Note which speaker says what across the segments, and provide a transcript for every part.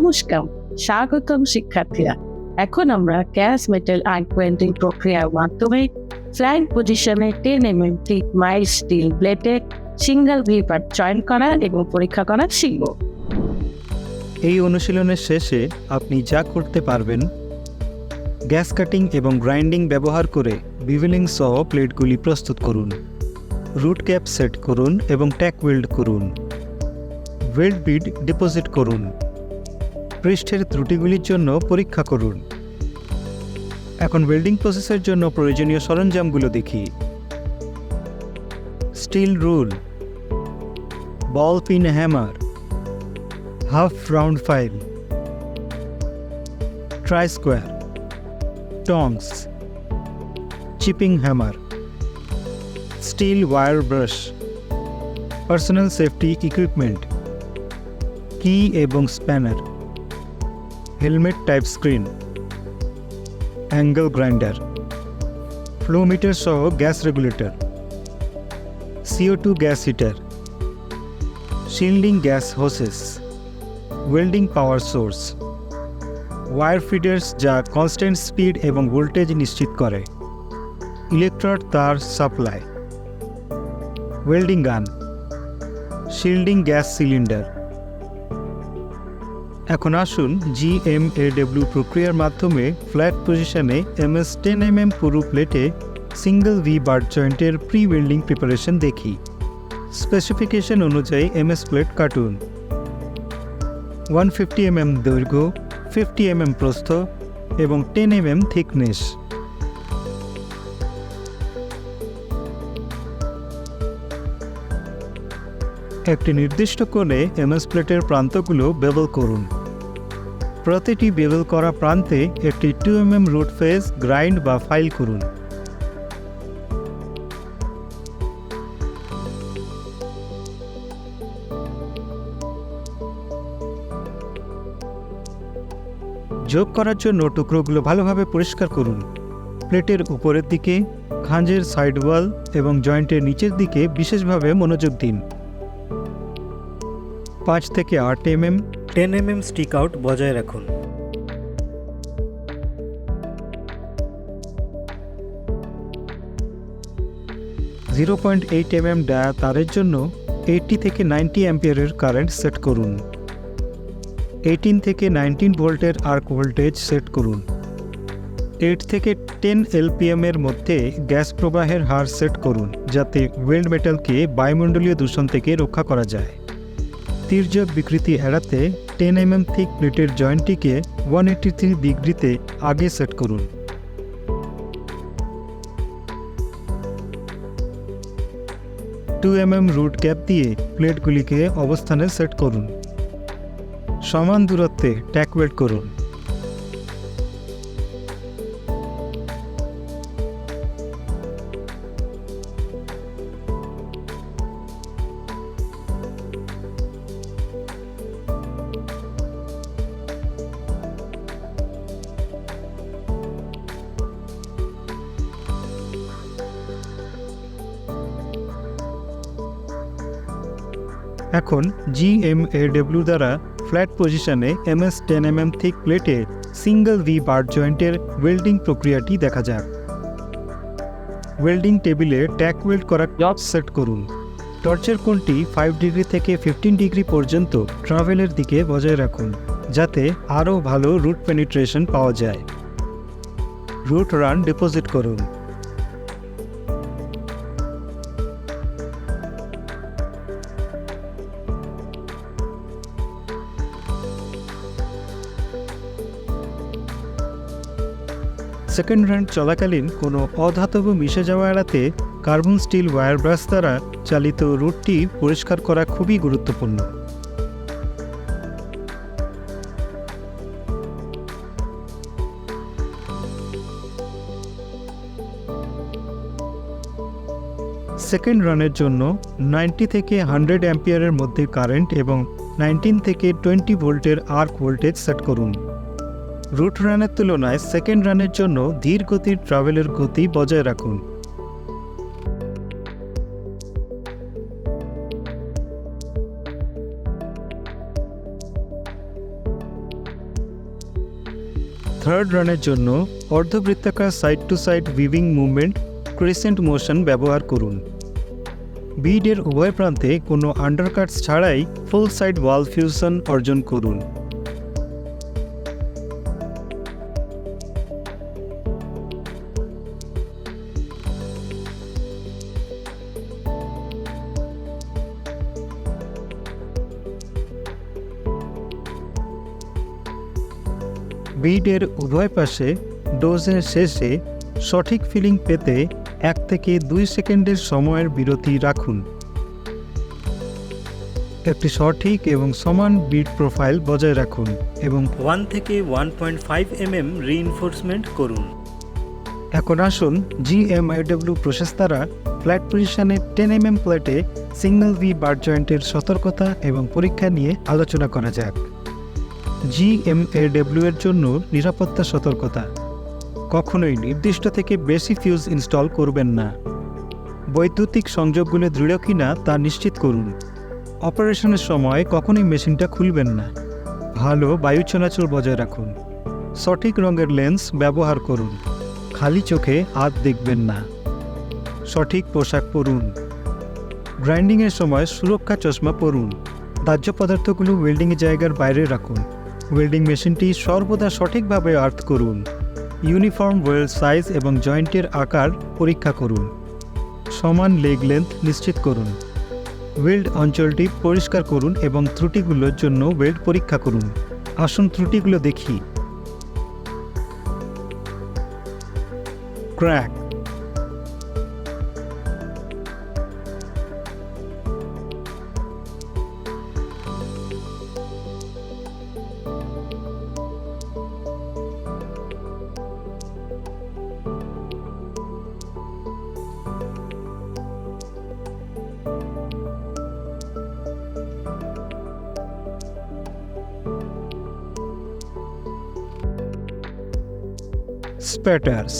Speaker 1: নমস্কার, স্বাগতম শিক্ষার্থীরা। এখন আমরা গ্যাস মেটাল আর্ক ওয়েল্ডিং প্রক্রিয়ার মাধ্যমে ফ্ল্যাট পজিশনে 10 mm থিক মাইল্ড স্টিল প্লেটে সিঙ্গেল ভি পার্ট চয়ন করা এবং পরীক্ষা করা শিখব।
Speaker 2: এই অনুশীলনের শেষে আপনি যা করতে পারবেন: গ্যাস কাটিং এবং গ্রাইন্ডিং ব্যবহার করে বিভেলিং সহ প্লেটগুলি প্রস্তুত করুন, রুট ক্যাপ সেট করুন এবং ট্যাক ওয়েল্ড করুন, ওয়েল্ড বিড ডিপোজিট করুন, পৃষ্ঠের ত্রুটিগুলির জন্য পরীক্ষা করুন। এখন ওয়েল্ডিং প্রসেসের জন্য প্রয়োজনীয় সরঞ্জামগুলো দেখি। Steel rule, ball pin hammer, half round file, try square, tongs, chipping hammer, steel wire brush, personal safety equipment, key এবং spanner, helmet type screen, angle grinder, flow meter সহ gas regulator, CO2 gas heater, shielding gas hoses, welding power source, wire feeders যা constant speed এবং voltage নিশ্চিত করে, electrode তার supply, welding gun, shielding gas cylinder. এখন আসুন GWAW প্রক্রিয়ার মাধ্যমে ফ্ল্যাট পজিশনে MS 10 mm পুরু প্লেটে সিঙ্গেল ভি বার জয়েন্টের প্রি ওয়েল্ডিং প্রিপারেশন দেখি। স্পেসিফিকেশন অনুযায়ী MS প্লেট কাটুন। 150 mm দৈর্ঘ্য, 50 mm প্রস্থ এবং 10 mm থিকনেস। একটি নির্দিষ্ট কোণে MS প্লেটের প্রান্তগুলো বেভেল করুন। প্রতিটি বেভেল করা প্রান্তে একটি 2 mm রুট ফেস গ্রাইন্ড বা ফাইল করুন। যোগ করার জন্য টুকরোগুলো ভালোভাবে পরিষ্কার করুন। প্লেটের উপরের দিকে, খাঁজের সাইড ওয়াল এবং জয়েন্টের নিচের দিকে বিশেষভাবে মনোযোগ দিন। 5 থেকে 8 mm 10 mm স্টিক আউট বজায় রাখুন। .8 mm ডায়া তারের জন্য 80 থেকে 90 অ্যাম্পিয়ারের কারেন্ট সেট করুন। 18 থেকে 19 ভোল্টের আর্ক ভোল্টেজ সেট করুন। 8 থেকে 10 LPM এর মধ্যে গ্যাস প্রবাহের হার সেট করুন, যাতে ওয়েল্ড মেটালকে বায়ুমণ্ডলীয় দূষণ থেকে রক্ষা করা যায়। তির্যক বিকৃতি এড়াতে 10 mm থিক প্লেটের জয়েন্টটিকে 183 ডিগ্রিতে আগে সেট করুন। .2 mm রুট ক্যাপ দিয়ে প্লেটগুলিকে অবস্থানে সেট করুন। সমান দূরত্বে ট্যাক ওয়েল্ড করুন। এখন GWAW দ্বারা ফ্ল্যাট পজিশনে MS 10 mm থিক প্লেটে সিঙ্গেল ভি বার জয়েন্টের ওয়েল্ডিং প্রক্রিয়াটি দেখা যাক। ওয়েল্ডিং টেবিলে ট্যাক ওয়েল্ড করা জব সেট করুন। টর্চের কোণটি 5 ডিগ্রি থেকে 15 ডিগ্রি পর্যন্ত ট্রাভেলের দিকে বজায় রাখুন, যাতে আরও ভালো রুট পেনিট্রেশন পাওয়া যায়। রুট রান ডিপোজিট করুন। সেকেন্ড রান চলাকালীন কোনো অধাতব মিশে যাওয়া এড়াতে কার্বন স্টিল ওয়্যার ব্রাশ দ্বারা চালিত রুটটি পরিষ্কার করা খুবই গুরুত্বপূর্ণ। সেকেন্ড রানের জন্য 90 থেকে 100 অ্যাম্পিয়ারের মধ্যে কারেন্ট এবং 19 থেকে 20 ভোল্টের আর্ক ভোল্টেজ সেট করুন। রুট রানের তুলনায় সেকেন্ড রানের জন্য ধীর গতির ট্রাভেলের গতি বজায় রাখুন। থার্ড রানের জন্য অর্ধবৃত্তাকার side to side weaving movement crescent motion ব্যবহার করুন। বিডের উভয় প্রান্তে কোনো আন্ডারকাটস ছাড়াই ফুল সাইড ওয়াল ফিউশন অর্জন করুন। বিডের উভয় পাশে ডোজের শেষে সঠিক ফিলিং পেতে 1 থেকে 2 সেকেন্ডের সময়ের বিরতি রাখুন। একটি সঠিক এবং সমান বিড প্রোফাইল বজায় রাখুন এবং 1 থেকে 1.5 mm রিইনফোর্সমেন্ট করুন। এখন আসুন GWAW প্রসেস দ্বারা ফ্ল্যাট পজিশনে 10 mm প্লেটে সিঙ্গেল ভি বার জয়েন্টের সতর্কতা এবং পরীক্ষা নিয়ে আলোচনা করা যাক। GWAW এর জন্য নিরাপত্তা সতর্কতা: কখনোই নির্দিষ্ট থেকে বেশি ফিউজ ইনস্টল করবেন না। বৈদ্যুতিক সংযোগগুলো দৃঢ় কিনা তা নিশ্চিত করুন। অপারেশনের সময় কখনোই মেশিনটা খুলবেন না। ভালো বায়ু চলাচল বজায় রাখুন। সঠিক রঙের লেন্স ব্যবহার করুন। খালি চোখে হাত দেখবেন না। সঠিক পোশাক পরুন। গ্রাইন্ডিংয়ের সময় সুরক্ষা চশমা পরুন। দাহ্য পদার্থগুলো ওয়েল্ডিংয়ের জায়গার বাইরে রাখুন। ওয়েল্ডিং মেশিনটি সর্বদা সঠিকভাবে আর্থ করুন। ইউনিফর্ম ওয়েল্ড সাইজ এবং জয়েন্টের আকার পরীক্ষা করুন। সমান লেগ লেন্থ নিশ্চিত করুন। ওয়েল্ড অঞ্চলটি পরিষ্কার করুন এবং ত্রুটিগুলোর জন্য ওয়েল্ড পরীক্ষা করুন। আসুন ত্রুটিগুলো দেখি। Crack: Spatters: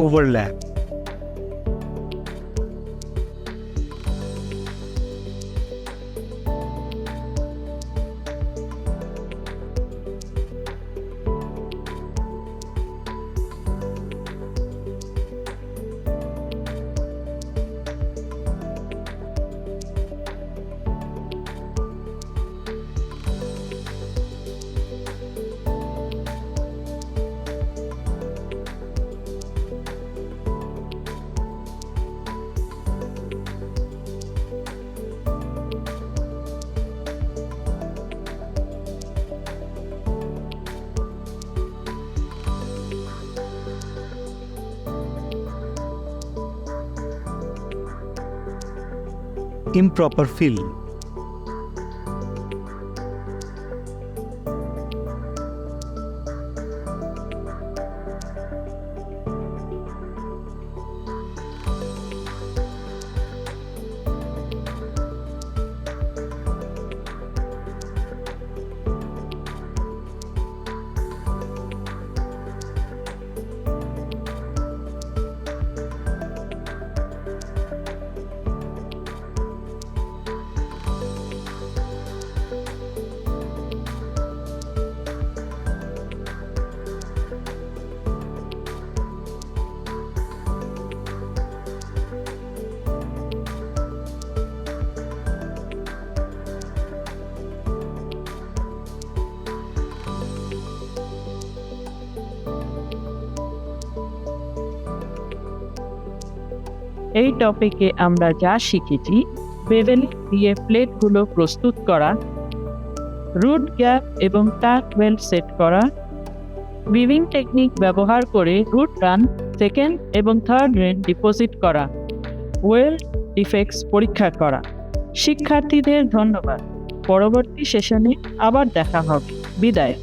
Speaker 2: overlap. Improper fill.
Speaker 1: এই টপিকে আমরা যা শিখেছি: বেভেল দিয়ে প্লেটগুলো প্রস্তুত করা, রুট গ্যাপ এবং টাক ওয়েল্ড সেট করা, উইভিং টেকনিক ব্যবহার করে রুট রান, সেকেন্ড এবং থার্ড রেন ডিপোজিট করা, ওয়েল্ড ডিফেক্টস পরীক্ষা করা। শিক্ষার্থীদের ধন্যবাদ। পরবর্তী সেশনে আবার দেখা হবে। বিদায়।